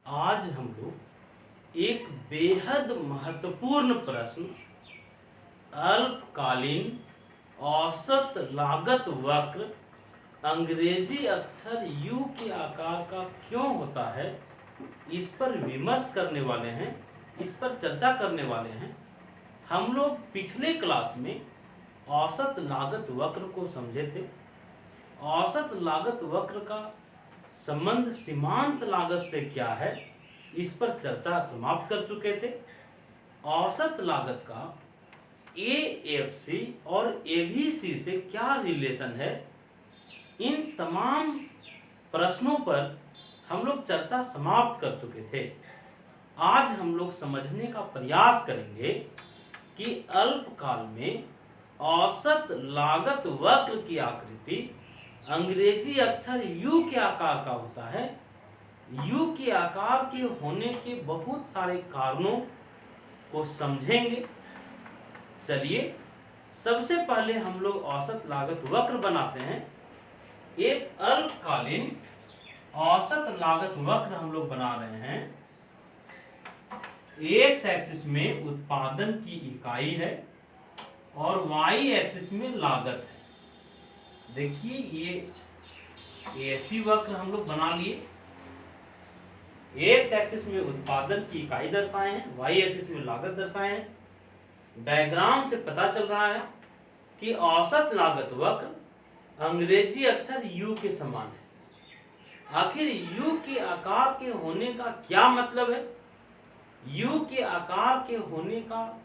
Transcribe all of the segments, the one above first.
आज हम लोग एक बेहद महत्वपूर्ण प्रश्न अल्पकालीन औसत लागत वक्र अंग्रेजी अक्षर यू के आकार का क्यों होता है, इस पर विमर्श करने वाले हैं, इस पर चर्चा करने वाले हैं। हम लोग पिछले क्लास में औसत लागत वक्र को समझे थे। औसत लागत वक्र का संबंध सीमांत लागत से क्या है, इस पर चर्चा समाप्त कर चुके थे। औसत लागत का एएफसी और एबीसी से क्या रिलेशन है, इन तमाम प्रश्नों पर हम लोग चर्चा समाप्त कर चुके थे। आज हम लोग समझने का प्रयास करेंगे कि अल्पकाल में औसत लागत वक्र की आकृति अंग्रेजी अक्षर यू के आकार का होता है। यू के आकार के होने के बहुत सारे कारणों को समझेंगे। चलिए सबसे पहले हम लोग औसत लागत वक्र बनाते हैं। एक अल्पकालीन औसत लागत वक्र हम लोग बना रहे हैं। एक्स एक्सिस में उत्पादन की इकाई है और वाई एक्सिस में लागत है। देखिए ये ऐसी वक्र हम लोग बना लिए। एक्स एक्सिस में उत्पादन की इकाई दर्शाए हैं, वाई एक्सिस में लागत दर्शाए हैं। डायग्राम से पता चल रहा है कि औसत लागत वक्र अंग्रेजी अक्षर यू के समान है। आखिर यू के आकार के होने का क्या मतलब है? यू के आकार के होने का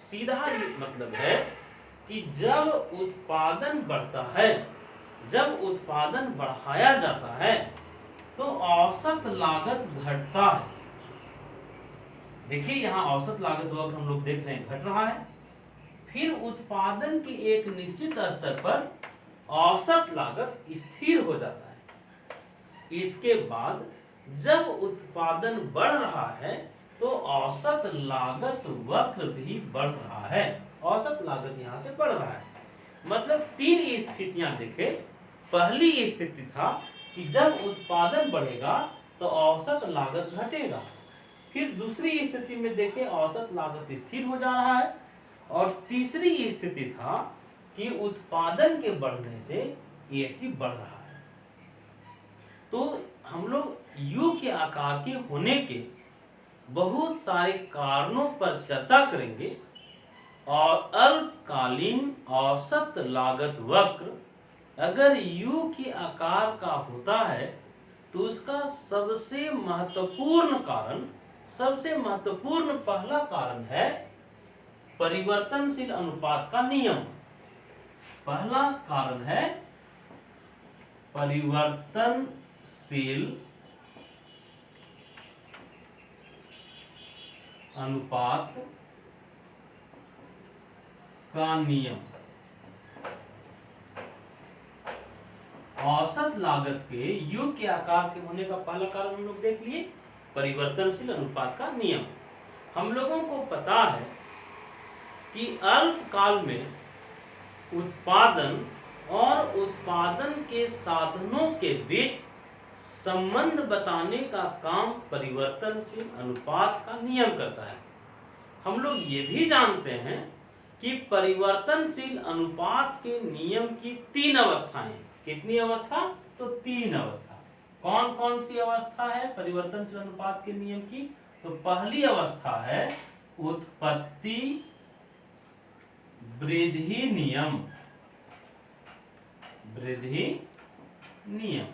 सीधा मतलब है कि जब उत्पादन बढ़ता है, जब उत्पादन बढ़ाया जाता है तो औसत लागत घटता है। देखिए यहाँ औसत लागत वक्र हम लोग देख रहे हैं, घट रहा है। फिर उत्पादन के एक निश्चित स्तर पर औसत लागत स्थिर हो जाता है। इसके बाद जब उत्पादन बढ़ रहा है तो औसत लागत वक्र भी बढ़ रहा है। औसत लागत यहाँ से बढ़ रहा है। मतलब तीन स्थितियां देखे। पहली स्थिति था कि जब उत्पादन बढ़ेगा तो औसत लागत घटेगा। फिर दूसरी स्थिति में देखे औसत लागत स्थिर हो जा रहा है। और तीसरी स्थिति था कि उत्पादन के बढ़ने से एसी बढ़ रहा है। तो हम लोग यू के आकार के होने के बहुत सारे कारणों पर चर्चा करेंगे। और अल्पकालीन औसत लागत वक्र अगर यू के आकार का होता है तो उसका सबसे महत्वपूर्ण पहला कारण है परिवर्तनशील अनुपात का नियम। पहला कारण है परिवर्तनशील अनुपात का नियम। औसत लागत के यू के आकार के होने का पहला कारण हम लोग देख लिए, परिवर्तनशील अनुपात का नियम। हम लोगों को पता है कि अल्पकाल में उत्पादन और उत्पादन के साधनों के बीच संबंध बताने का काम परिवर्तनशील अनुपात का नियम करता है। हम लोग ये भी जानते हैं कि परिवर्तनशील अनुपात के नियम की तीन अवस्थाएं। कितनी अवस्था? तो तीन अवस्था। कौन कौन सी अवस्था है परिवर्तनशील अनुपात के नियम की? तो पहली अवस्था है उत्पत्ति वृद्धि नियम। वृद्धि नियम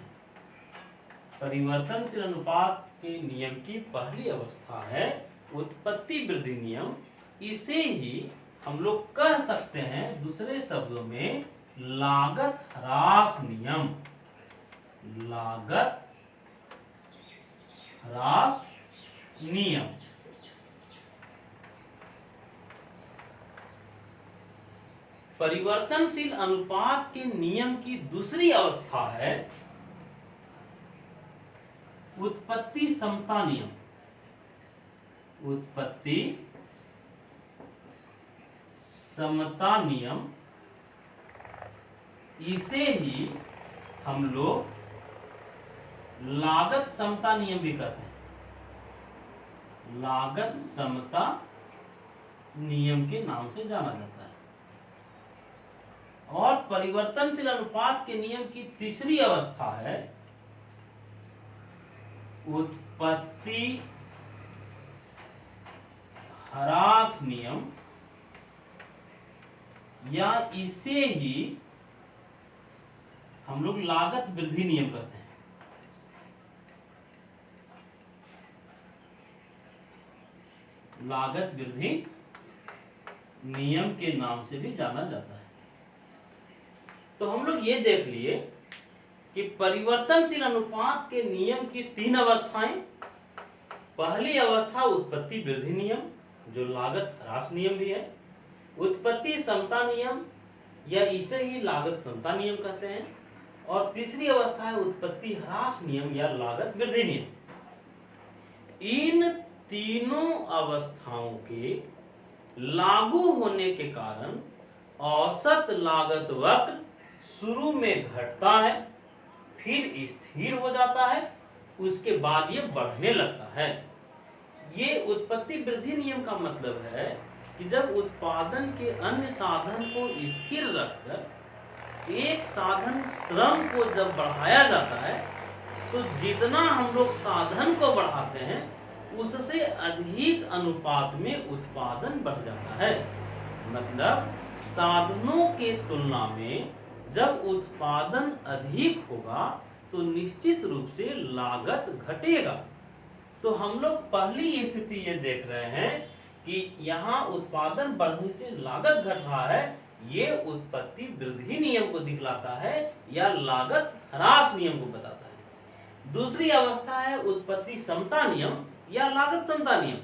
परिवर्तनशील अनुपात के नियम की पहली अवस्था है उत्पत्ति वृद्धि नियम। इसे ही हम लोग कह सकते हैं दूसरे शब्दों में लागत ह्रास नियम। लागत ह्रास नियम। परिवर्तनशील अनुपात के नियम की दूसरी अवस्था है उत्पत्ति समता नियम। उत्पत्ति समता नियम। इसे ही हम लोग लागत समता नियम भी कहते हैं। लागत समता नियम के नाम से जाना जाता है। और परिवर्तनशील अनुपात के नियम की तीसरी अवस्था है उत्पत्ति ह्रास नियम, या इसे ही हम लोग लागत वृद्धि नियम कहते हैं। लागत वृद्धि नियम के नाम से भी जाना जाता है। तो हम लोग ये देख लिए कि परिवर्तनशील अनुपात के नियम की तीन अवस्थाएं। पहली अवस्था उत्पत्ति वृद्धि नियम, जो लागत ह्रास नियम भी है। उत्पत्ति समता नियम, या इसे ही लागत समता नियम कहते हैं। और तीसरी अवस्था है उत्पत्ति ह्रास नियम या लागत वृद्धि नियम। इन तीनों अवस्थाओं के लागू होने के कारण औसत लागत वक्र शुरू में घटता है, फिर स्थिर हो जाता है, उसके बाद ये बढ़ने लगता है। ये उत्पत्ति वृद्धि नियम का मतलब है कि जब उत्पादन के अन्य साधन को स्थिर रखकर एक साधन श्रम को जब बढ़ाया जाता है, तो जितना हम लोग साधन को बढ़ाते हैं उससे अधिक अनुपात में उत्पादन बढ़ जाता है। मतलब साधनों के तुलना में जब उत्पादन अधिक होगा तो निश्चित रूप से लागत घटेगा। तो हम लोग पहली स्थिति ये देख रहे हैं कि यहाँ उत्पादन बढ़ने से लागत घट रहा है, ये उत्पत्ति वृद्धि नियम को दिखलाता है या लागत ह्रास नियम को बताता है। दूसरी अवस्था है उत्पत्ति समता नियम या लागत समता नियम।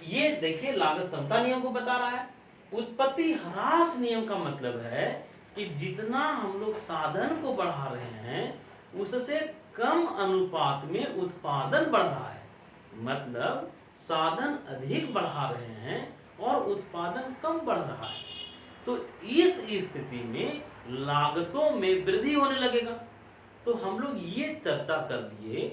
ये देखिए लागत समता नियम को बता रहा है। उत्पत्ति ह्रास नियम का मतलब है कि जितना हम लोग साधन को बढ़ा रहे हैं उससे कम अनुपात में उत्पादन बढ़ रहा है। मतलब साधन अधिक बढ़ा रहे हैं और उत्पादन कम बढ़ रहा है। तो इस स्थिति में लागतों में वृद्धि होने लगेगा। तो हम लोग ये चर्चा कर लिए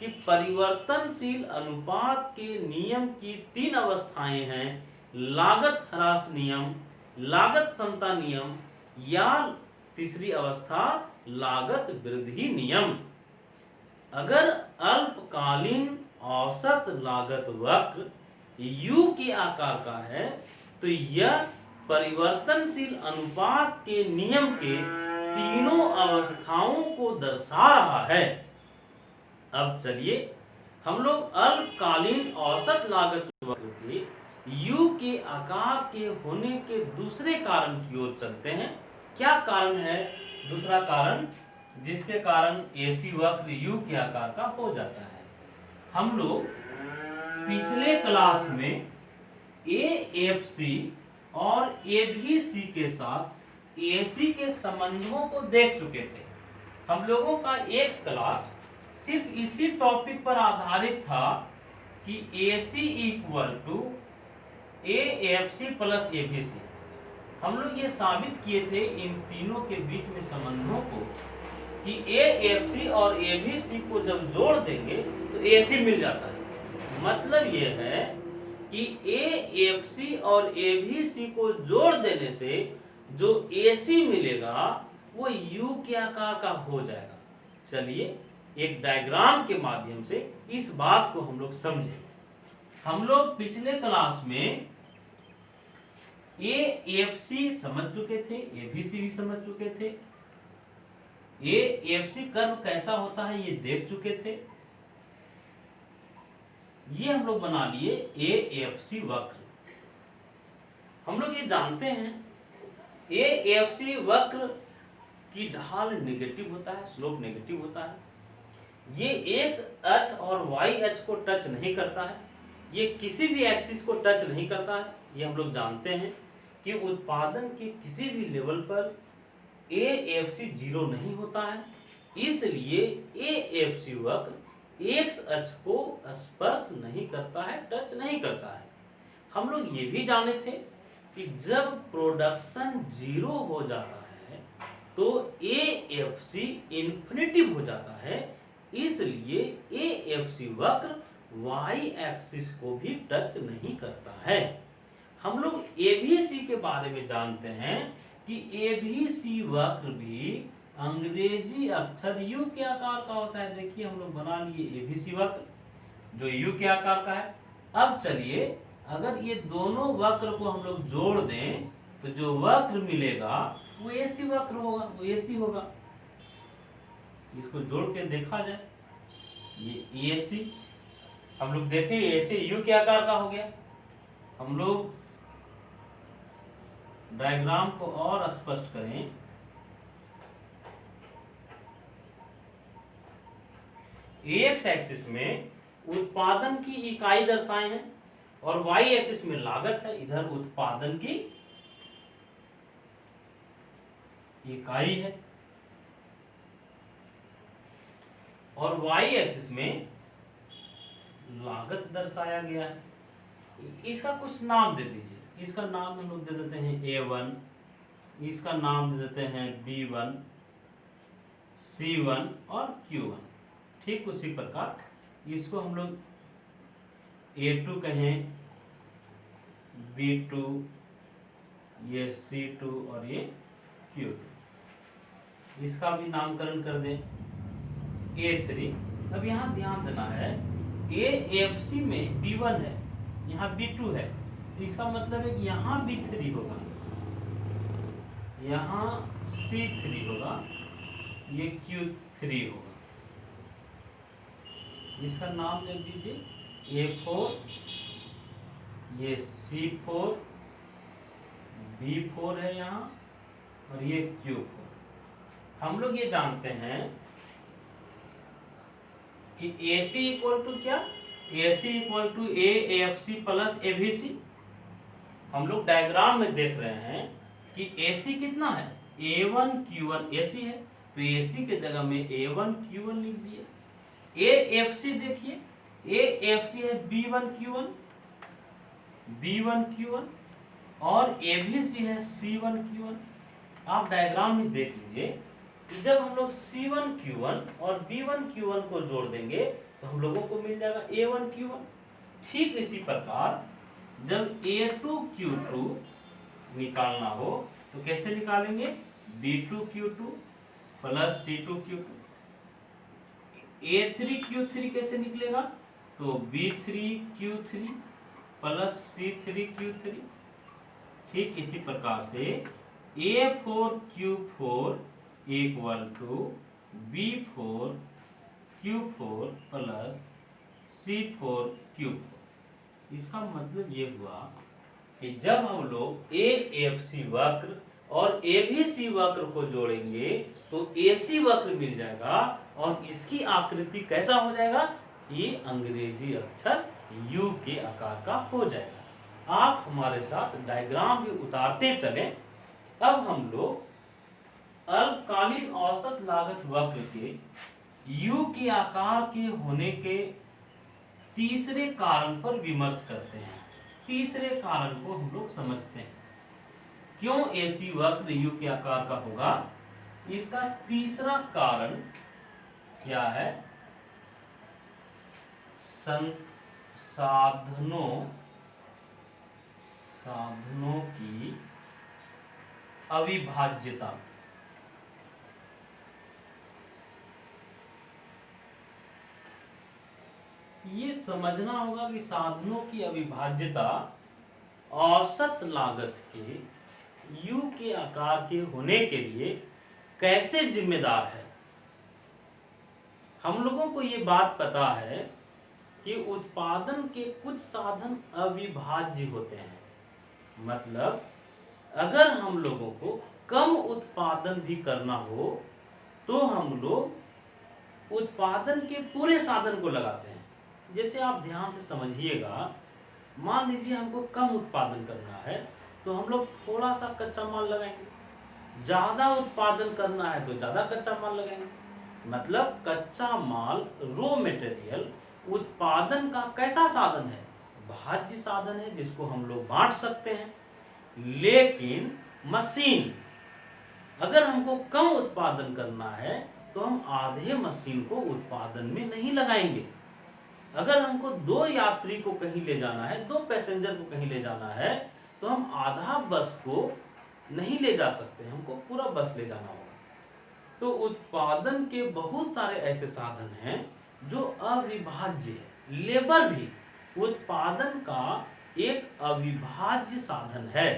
कि परिवर्तनशील अनुपात के नियम की तीन अवस्थाएं हैं, लागत ह्रास नियम, लागत समता नियम, या तीसरी अवस्था लागत वृद्धि नियम। अगर अल्पकालीन औसत लागत वक्र U के आकार का है तो यह परिवर्तनशील अनुपात के नियम के तीनों अवस्थाओं को दर्शा रहा है। अब चलिए हम लोग अल्पकालीन औसत लागत वक्र के U के आकार के होने के दूसरे कारण की ओर चलते हैं। क्या कारण है दूसरा कारण जिसके कारण AC वक्र U के आकार का हो जाता है? हम लोग पिछले क्लास में AFC और ABC के साथ AC के संबंधों को देख चुके थे। हम लोगों का एक क्लास सिर्फ इसी टॉपिक पर आधारित था कि AC equal to AFC plus ABC। हम लोग ये साबित किए थे इन तीनों के बीच में संबंधों को कि AFC और ABC को जब जोड़ देंगे तो AC मिल जाता है। मतलब ये है कि AFC और ABC को जोड़ देने से जो AC मिलेगा वो U के आकार का हो जाएगा। चलिए एक डायग्राम के माध्यम से इस बात को हम लोग समझें। हम लोग पिछले क्लास में AFC समझ चुके थे, ABC भी समझ चुके थे। AFC कर्व कैसा होता है ये देख चुके थे। ये हम लोग बना लिए AFC वक्र। हम लोग ये जानते हैं AFC वक्र की ढाल नेगेटिव होता है, स्लोप नेगेटिव होता है। ये एक्स अक्ष और वाई अक्ष को टच नहीं करता है, ये किसी भी एक्सिस को टच नहीं करता है। ये हम लोग जानते हैं कि उत्पादन के किसी भी लेवल पर AFC जीरो नहीं होता है, इसलिए AFC वक्र एक्स अक्ष को स्पर्श नहीं करता है, टच नहीं करता है। हम लोग ये भी जाने थे कि जब प्रोडक्शन जीरो हो जाता है तो AFC इन्फिनिटिव हो जाता है, इसलिए AFC वक्र वाई एक्सिस को भी टच नहीं करता है। हम लोग एबीसी के बारे में जानते हैं कि एबीसी वक्र भी अंग्रेजी अक्षर यू के आकार का होता है। देखिए हम लोग बना लिए एबीसी वक्र जो यू के आकार का है। अब चलिए अगर ये दोनों वक्र को हम लोग जोड़ दें तो जो वक्र मिलेगा वो एसी वक्र होगा, वो एसी होगा। इसको जोड़ के देखा जाए, ये एसी हम लोग देखें ऐसे यू के आकार का हो गया। हम लोग डायग्राम को और स्पष्ट करें, एक्स एक्सिस में उत्पादन की इकाई दर्शाए हैं और वाई एक्सिस में लागत है, इधर उत्पादन की इकाई है और वाई एक्सिस में लागत दर्शाया गया है। इसका कुछ नाम दे दीजिए। इसका नाम हम लोग दे देते हैं A1, इसका नाम दे देते हैं B1, C1 और Q1। ठीक उसी प्रकार इसको हम लोग A2 कहें, B2, ये C2 और ये Q2। इसका भी नामकरण कर दें A3। अब यहाँ ध्यान देना है AFC में B1 है, यहाँ B2 है, तो इसका मतलब है कि यहाँ B3 होगा, यहाँ C3 होगा, ये Q3 होगा। इसका नाम दे दीजिए A4, ये C4, B4 है यहाँ और ये Q4। हम लोग ये जानते हैं कि AC इक्वल टू क्या, AC equal to AFC plus ABC। हम लोग डायग्राम में देख रहे हैं कि AC कितना है, A1 Q1 AC है, तो AC के जगह में A1 Q1 लिख दिए। AFC देखिए, AFC है B1 Q1 और ABC है C1 Q1। आप डायग्राम में देख लीजिए कि जब हम लोग C1 Q1 और B1 Q1 को जोड़ देंगे तो हम लोगों को मिल जाएगा A1 Q1। ठीक इसी प्रकार जब A2 Q2 निकालना हो तो कैसे निकालेंगे, B2 Q2 plus C2 Q2। A3 Q3 कैसे निकलेगा, तो B3 Q3 plus C3 Q3। ठीक इसी प्रकार से A4 Q4 equal to B4 Q4 plus C4 Q4। इसका मतलब ये हुआ कि जब हम लोग AFC वक्र और ABC वक्र को जोड़ेंगे तो AC वक्र मिल जाएगा और इसकी आकृति कैसा हो जाएगा, ये अंग्रेजी अक्षर U के आकार का हो जाएगा। आप हमारे साथ डायग्राम भी उतारते चलें। अब हम लोग अल्पकालीन औसत लागत वक्र के U के आकार के होने के तीसरे कारण पर विमर्श करते हैं। तीसरे कारण को हम लोग समझते हैं, क्यों AC वक्र U के आकार का होगा। इसका तीसरा कारण क्या है, साधनों की अविभाज्यता। ये समझना होगा कि साधनों की अविभाज्यता औसत लागत के U के आकार के होने के लिए कैसे जिम्मेदार है। हम लोगों को ये बात पता है कि उत्पादन के कुछ साधन अविभाज्य होते हैं। मतलब अगर हम लोगों को कम उत्पादन भी करना हो तो हम लोग उत्पादन के पूरे साधन को लगाते हैं। जैसे आप ध्यान से समझिएगा, मान लीजिए हमको कम उत्पादन करना है तो हम लोग थोड़ा सा कच्चा माल लगाएंगे, ज़्यादा उत्पादन करना है तो ज़्यादा कच्चा माल लगाएंगे। मतलब कच्चा माल रॉ मटेरियल उत्पादन का कैसा साधन है, भाज्य साधन है जिसको हम लोग बांट सकते हैं। लेकिन मशीन, अगर हमको कम उत्पादन करना है तो हम आधे मशीन को उत्पादन में नहीं लगाएंगे, अगर हमको 2 यात्री को कहीं ले जाना है, 2 पैसेंजर को कहीं ले जाना है, तो हम आधा बस को नहीं ले जा सकते, हमको पूरा बस ले जाना होगा। तो उत्पादन के बहुत सारे ऐसे साधन हैं जो अविभाज्य है। लेबर भी उत्पादन का एक अविभाज्य साधन है।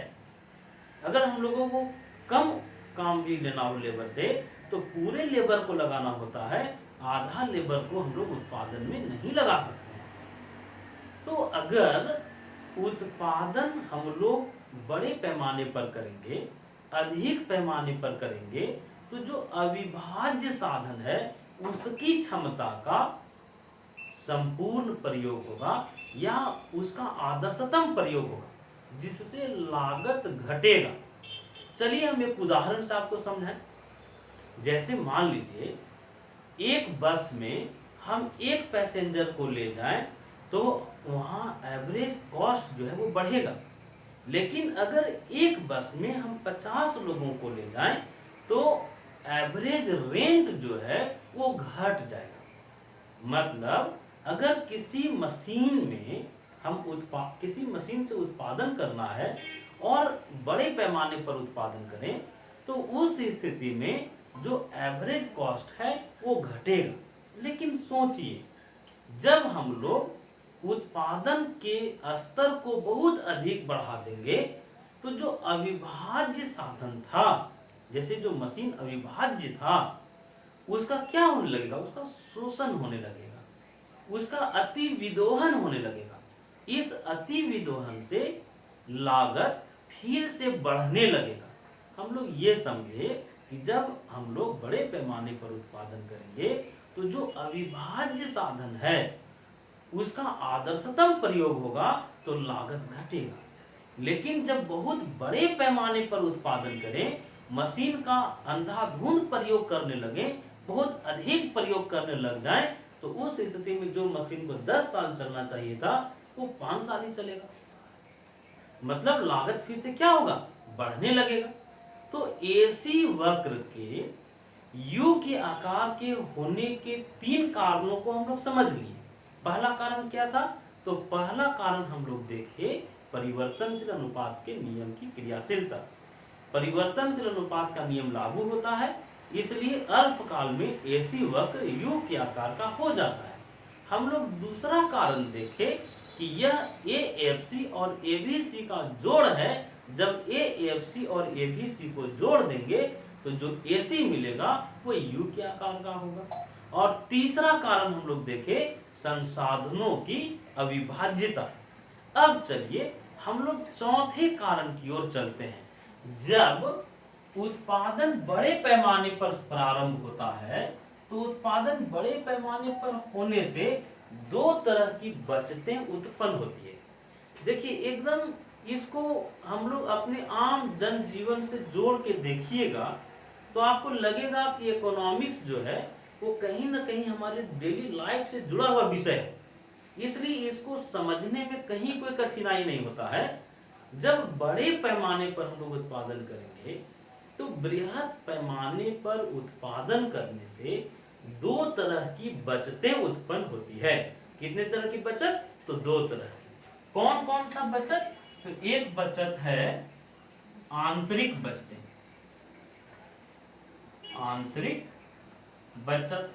अगर हम लोगों को कम काम भी लेना हो लेबर से, तो पूरे लेबर को लगाना होता है, आधा लेबर को हम लोग उत्पादन में नहीं लगा सकते हैं। तो अगर उत्पादन हम लोग बड़े पैमाने पर करेंगे, अधिक पैमाने पर करेंगे, तो जो अविभाज्य साधन है उसकी क्षमता का संपूर्ण प्रयोग होगा या उसका आदर्शतम प्रयोग होगा, जिससे लागत घटेगा। चलिए हम एक उदाहरण से आपको समझाएं। जैसे मान लीजिए एक बस में हम एक पैसेंजर को ले जाएं, तो वहाँ एवरेज कॉस्ट जो है वो बढ़ेगा। लेकिन अगर एक बस में हम 50 लोगों को ले जाएं, तो एवरेज रेंट जो है वो घट जाएगा। मतलब अगर किसी मशीन में हम किसी मशीन से उत्पादन करना है और बड़े पैमाने पर उत्पादन करें, तो उस स्थिति में जो एवरेज कॉस्ट है वो घटेगा। लेकिन सोचिए, जब हम लोग उत्पादन के स्तर को बहुत अधिक बढ़ा देंगे, तो जो अविभाज्य साधन था, जैसे जो मशीन अविभाज्य था, उसका क्या होने लगेगा? उसका शोषण होने लगेगा, उसका अति विदोहन होने लगेगा। इस अति विदोहन से लागत फिर से बढ़ने लगेगा। हम लोग ये समझे कि जब हम लोग बड़े पैमाने पर उत्पादन करेंगे, तो जो अविभाज्य साधन है उसका आदर्शतम प्रयोग होगा, तो लागत घटेगा। लेकिन जब बहुत बड़े पैमाने पर उत्पादन करें, मशीन का अंधाधुंध प्रयोग करने लगे, बहुत अधिक प्रयोग करने लग जाए, तो उस स्थिति में जो मशीन को 10 साल चलना चाहिए था, वो 5 साल ही चलेगा। मतलब लागत फिर से क्या होगा? बढ़ने लगेगा। तो एसी वक्र के यू के आकार के होने के 3 कारणों को हम लोग समझ लिए। पहला कारण क्या था? तो पहला कारण हम लोग देखे परिवर्तनशील अनुपात के नियम की क्रियाशीलता। परिवर्तनशील अनुपात का नियम लागू होता है, इसलिए अल्पकाल में एसी वक्र यू के आकार का हो जाता है। हम लोग दूसरा कारण देखे कि यह एएफसी और एबीसी का जोड़ है। जब एएफसी और एबीसी को जोड़ देंगे, तो जो एसी मिलेगा वो यू के आकार का होगा। और तीसरा कारण हम लोग देखे संसाधनों की अविभाज्यता। अब चलिए हम लोग चौथे कारण की ओर चलते हैं। जब उत्पादन बड़े पैमाने पर प्रारंभ होता है, तो उत्पादन बड़े पैमाने पर होने से 2 तरह की बचतें उत्पन्न होती है। देखिए, एकदम इसको हम लोग अपने आम जनजीवन से जोड़ के देखिएगा, तो आपको लगेगा कि इकोनॉमिक्स जो है वो कहीं ना कहीं हमारे डेली लाइफ से जुड़ा हुआ विषय है, इसलिए इसको समझने में कहीं कोई कठिनाई नहीं होता है। जब बड़े पैमाने पर हम लोग उत्पादन करेंगे, तो बृहद पैमाने पर उत्पादन करने से 2 तरह की बचतें उत्पन्न होती है। कितने तरह की बचत? तो 2 तरह की। कौन कौन सा बचत? तो एक बचत है आंतरिक बचतें, आंतरिक बचत।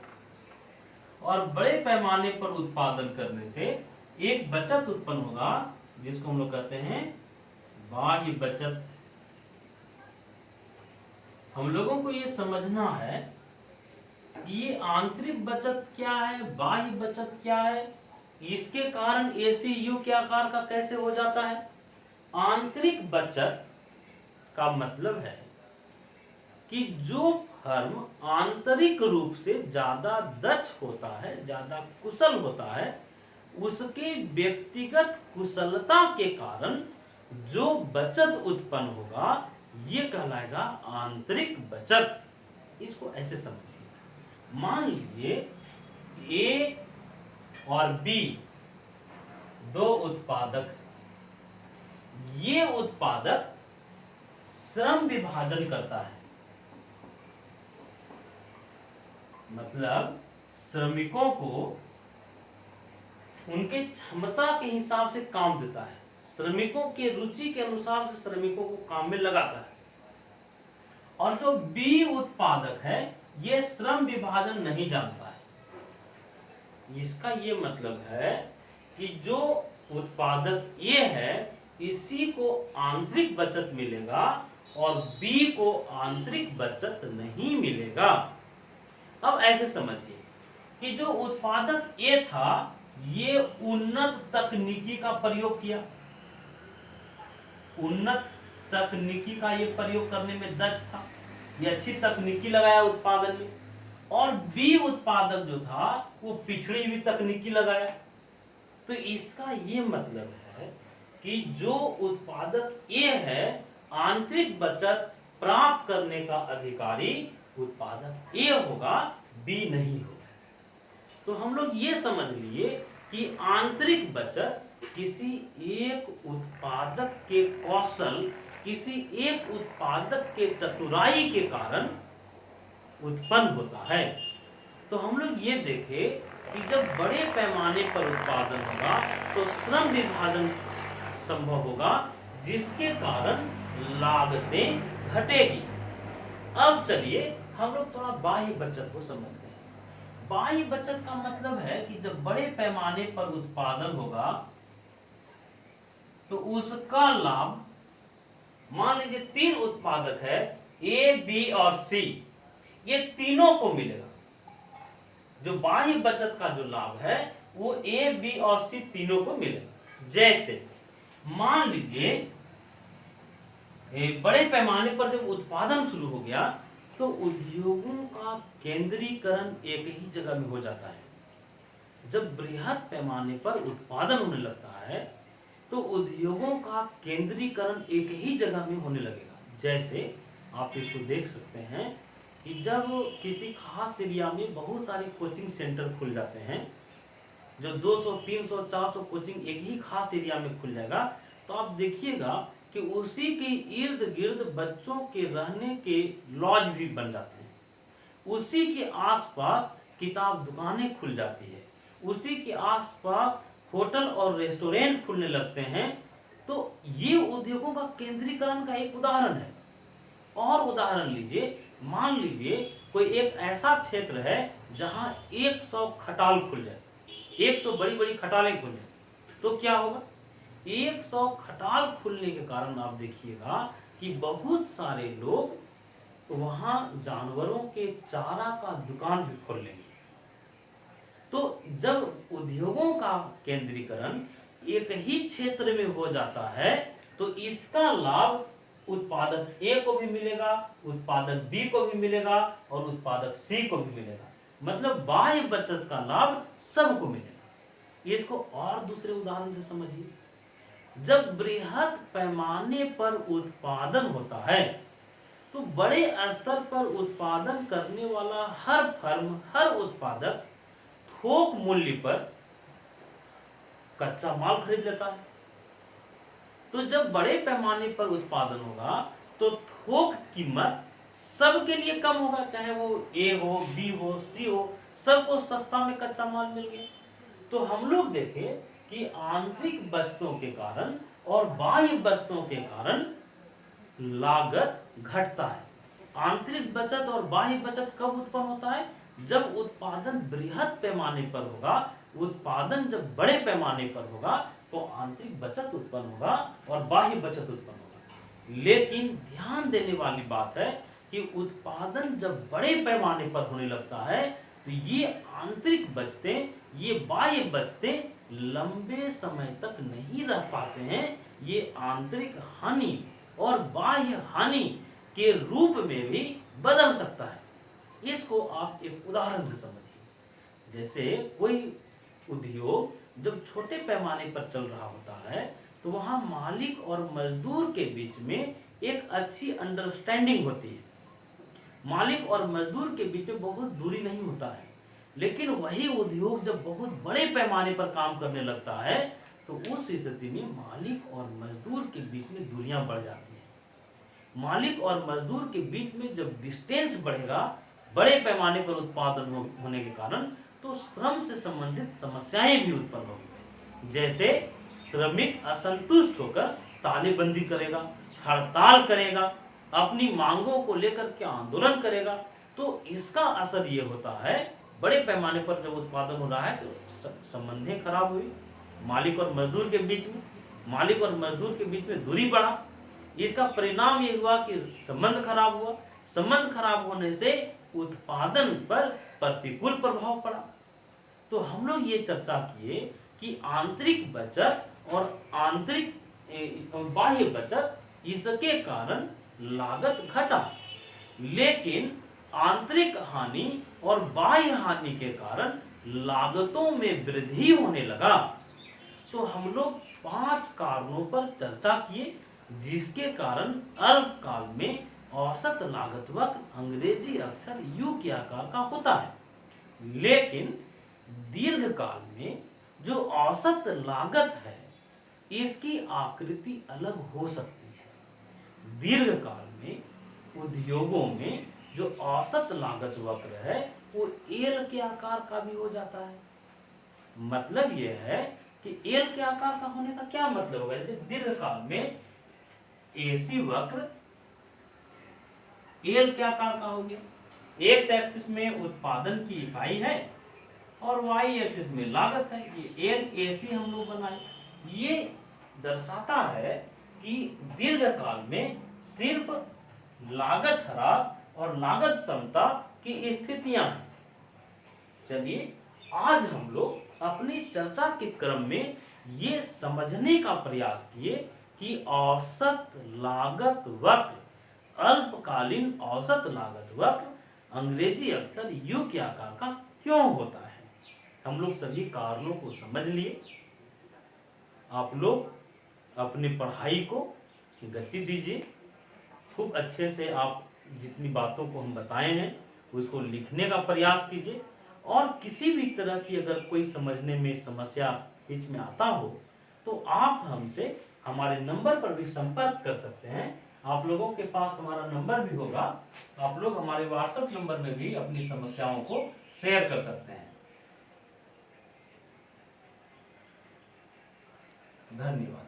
और बड़े पैमाने पर उत्पादन करने से एक बचत उत्पन्न होगा, जिसको हम लोग कहते हैं बाह्य बचत। हम लोगों को ये समझना है कि ये आंतरिक बचत क्या है, बाह्य बचत क्या है, इसके कारण एसी यू के आकार का कैसे हो जाता है। आंतरिक बचत का मतलब है कि जो फर्म आंतरिक रूप से ज्यादा दक्ष होता है, ज्यादा कुशल होता है, उसके व्यक्तिगत कुशलता के कारण जो बचत उत्पन्न होगा, ये कहलाएगा आंतरिक बचत। इसको ऐसे समझिए, मान लीजिए ए और बी 2 उत्पादक, ये उत्पादक श्रम विभाजन करता है। मतलब श्रमिकों को उनके क्षमता के हिसाब से काम देता है, श्रमिकों के रुचि के अनुसार से श्रमिकों को काम में लगाता है। और जो बी उत्पादक है ये श्रम विभाजन नहीं जानता है। इसका ये मतलब है कि जो उत्पादक ए है इसी को आंतरिक बचत मिलेगा और बी को आंतरिक बचत नहीं मिलेगा। अब ऐसे समझिए कि जो उत्पादक ए था ये उन्नत तकनीकी का प्रयोग किया, उन्नत तकनीकी का ये प्रयोग करने में दक्ष था, ये अच्छी तकनीकी लगाया उत्पादन में। और बी उत्पादक जो था वो पिछड़ी हुई तकनीकी लगाया। तो इसका ये मतलब है कि जो उत्पादक ए है आंतरिक बचत प्राप्त करने का अधिकारी उत्पादक ए होगा, बी नहीं होगा। तो हम लोग ये समझ लिए कि आंतरिक बचत किसी एक उत्पादक के कौशल, किसी एक उत्पादक के चतुराई के कारण उत्पन्न होता है। तो हम लोग ये देखें कि जब बड़े पैमाने पर उत्पादन होगा तो श्रम विभाजन संभव होगा जिसके कारण लागतें घटेगी। अब चलिए हम लोग थोड़ा बाह्य बचत को समझते हैं। बाह्य बचत का मतलब है कि जब बड़े पैमाने पर उत्पादन होगा तो उसका लाभ, मान लीजिए 3 उत्पादक है ए, बी और सी, ये तीनों को मिलेगा। जो बाह्य बचत का जो लाभ है वो ए, बी और सी तीनों को मिलेगा। जैसे मान लीजिए बड़े पैमाने पर जब उत्पादन शुरू हो गया तो उद्योगों का केंद्रीकरण एक ही जगह में हो जाता है। जब बृहद पैमाने पर उत्पादन होने लगता है तो उद्योगों का केंद्रीकरण एक ही जगह में होने लगेगा। जैसे आप इसको देख सकते हैं कि जब किसी खास एरिया में बहुत सारे कोचिंग सेंटर खुल जाते हैं, जो 200, 300, 400 कोचिंग एक ही खास एरिया में खुल जाएगा, तो आप देखिएगा कि उसी के इर्द गिर्द बच्चों के रहने के लॉज भी बन जाते हैं। उसी के आसपास किताब दुकानें खुल जाती है, उसी के आसपास होटल और रेस्टोरेंट खुलने लगते हैं। तो ये उद्योगों का केंद्रीकरण का एक उदाहरण है। और उदाहरण लीजिए, मान लीजिए कोई एक ऐसा क्षेत्र है जहां 100 खटाल खुल जाए, 100 बड़ी बड़ी खटालें खुल जाए, तो क्या होगा? 100 खटाल खुलने के कारण आप देखिएगा कि बहुत सारे लोग वहां जानवरों के चारा का दुकान भी खोल लेंगे। तो जब उद्योगों का केंद्रीकरण एक ही क्षेत्र में हो जाता है तो इसका लाभ उत्पादक ए को भी मिलेगा, उत्पादक बी को भी मिलेगा और उत्पादक सी को भी मिलेगा। मतलब बाह्य बचत का लाभ सबको मिलेगा। इसको और दूसरे उदाहरण से समझिए। जब बृहद पैमाने पर उत्पादन होता है तो बड़े स्तर पर उत्पादन करने वाला हर फर्म, हर उत्पादक थोक मूल्य पर कच्चा माल खरीद लेता है। तो जब बड़े पैमाने पर उत्पादन होगा तो थोक कीमत सबके लिए कम होगा, चाहे वो ए हो, बी हो, सी हो, सबको सस्ता में कच्चा माल मिल गया। तो हम लोग देखें कि आंतरिक बचतों के कारण और बाह्य बचतों के कारण लागत घटता है। आंतरिक बचत और बाह्य बचत कब उत्पन्न होता है? जब उत्पादन बृहद पैमाने पर होगा। उत्पादन जब बड़े पैमाने पर होगा तो आंतरिक बचत उत्पन्न होगा और बाह्य बचत उत्पन्न होगा। लेकिन ध्यान देने वाली बात है कि उत्पादन जब बड़े पैमाने पर होने लगता है तो ये आंतरिक बचतें, ये बाह्य बचतें लंबे समय तक नहीं रह पाते हैं। ये आंतरिक हानि और बाह्य हानि के रूप में भी बदल सकता है। इसको आप एक उदाहरण से समझिए। जैसे कोई उद्योग जब छोटे पैमाने पर चल रहा होता है तो वहां मालिक और मजदूर के बीच में एक अच्छी अंडरस्टैंडिंग होती है। मालिक और मजदूर के बीच में बहुत दूरी नहीं होता है। लेकिन वही उद्योग जब बहुत बड़े पैमाने पर काम करने लगता है तो उस स्थिति में मालिक और मजदूर के बीच में दूरियां बढ़ जाती हैं। मालिक और मजदूर के बीच में जब डिस्टेंस बढ़ेगा बड़े पैमाने पर उत्पादन होने के कारण, तो श्रम से संबंधित समस्याएं भी उत्पन्न होंगी। जैसे श्रमिक असंतुष्ट होकर तालेबंदी करेगा, हड़ताल करेगा, अपनी मांगों को लेकर के आंदोलन करेगा, तो इसका असर ये होता है बड़े पैमाने पर जब उत्पादन हो रहा है तो संबंधें खराब हुई, मालिक और मजदूर के बीच में दूरी बढ़ा। इसका परिणाम ये हुआ कि संबंध खराब हुआ, संबंध खराब होने से उत्पादन पर प्रतिकूल प्रभाव पड़ा। तो हम लोग ये चर्चा किए कि आंतरिक बचत और बाह्य बचत, इसके कारण लागत घटा, लेकिन आंतरिक हानि और बाह्य हानि के कारण लागतों में वृद्धि होने लगा। तो हम लोग 5 कारणों पर चर्चा किए जिसके कारण अल्पकाल में औसत लागत वक्र अंग्रेजी अक्षर यू के आकार का होता है, लेकिन दीर्घकाल में जो औसत लागत है इसकी आकृति अलग हो सकती है। दीर्घकाल में उद्योगों में जो औसत लागत वक्र है वो एल के आकार का भी हो जाता है। मतलब यह है कि एल के आकार का होने का क्या मतलब होगा, जैसे दीर्घकाल में एसी वक्र एल के आकार का हो गया, एक्स एक्सिस में उत्पादन की इकाई है और वाई एक्सिस में लागत है, ये एल एसी हम लोग बनाए। ये दर्शाता है कि दीर्घकाल में सिर्फ लागत ह्रास और लागत समता की स्थितियां हैं। चलिए आज हम लोग अपनी चर्चा के क्रम में ये समझने का प्रयास किए कि औसत लागत वक्र, अल्पकालीन औसत लागत वक्र अंग्रेजी अक्षर यू के आकार का क्यों होता है। हम लोग सभी कारणों को समझ लिए। आप लोग अपनी पढ़ाई को गति दीजिए, खूब अच्छे से आप जितनी बातों को हम बताए हैं उसको लिखने का प्रयास कीजिए, और किसी भी तरह की अगर कोई समझने में समस्या बीच में आता हो तो आप हमसे हमारे नंबर पर भी संपर्क कर सकते हैं। आप लोगों के पास हमारा नंबर भी होगा, आप लोग हमारे व्हाट्सएप नंबर में भी अपनी समस्याओं को शेयर कर सकते हैं। धन्यवाद।